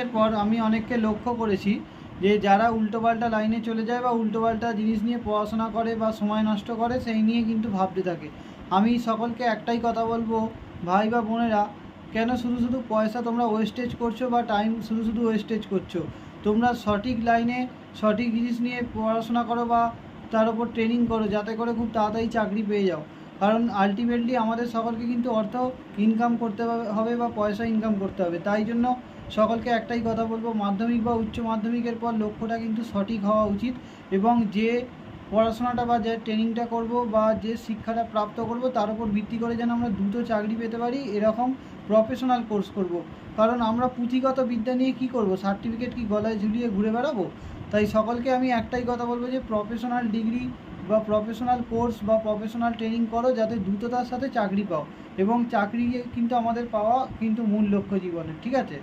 এর পর আমি অনেককে লক্ষ্য করেছি যে যারা উল্টোপাল্টা লাইনে চলে যায় বা উল্টোপাল্টা জিনিস নিয়ে পড়াশোনা করে বা সময় নষ্ট করে সেই নিয়ে কিন্তু ভাবতে থাকে। আমি সকলকে একটাই কথা বলবো, ভাই বা বোনেরা, কেন শুধু শুধু পয়সা তোমরা ওয়েস্টেজ করছো বা টাইম শুধু শুধু ওয়েস্টেজ করছো? তোমরা সঠিক লাইনে সঠিক জিনিস নিয়ে পড়াশোনা করো বা তার উপর ট্রেনিং করো, যাতে করে খুব তাড়াতাড়ি চাকরি পেয়ে যাও। কারণ আলটিমেটলি আমাদের সকলকে কিন্তু অর্থ ইনকাম করতে হবে বা পয়সা ইনকাম করতে হবে। তাই জন্য সকলকে একটাই কথা বলবো, মাধ্যমিক বা উচ্চ মাধ্যমিকের পর লক্ষ্যটা কিন্তু সঠিক হওয়া উচিত, এবং যে পড়াশোনাটা বা যে ট্রেনিংটা করব বা যে শিক্ষাটা প্রাপ্ত করব তার উপর ভিত্তি করে যেন আমরা দ্রুত চাকরি পেতে পারি, এরকম প্রফেশনাল কোর্স করব। কারণ আমরা পুঁথিগত বিদ্যা নিয়ে কি করব? সার্টিফিকেট কি গলায় ঝুলিয়ে ঘুরে বেড়াবো? তাই সকলকে আমি একটাই কথা বলবো যে প্রফেশনাল ডিগ্রি বা প্রফেশনাল কোর্স বা প্রফেশনাল ট্রেনিং করো, যাতে দ্রুততার সাথে চাকরি পাও, এবং চাকরি কিন্তু আমাদের পাওয়া কিন্তু মূল লক্ষ্য জীবনের। ঠিক আছে?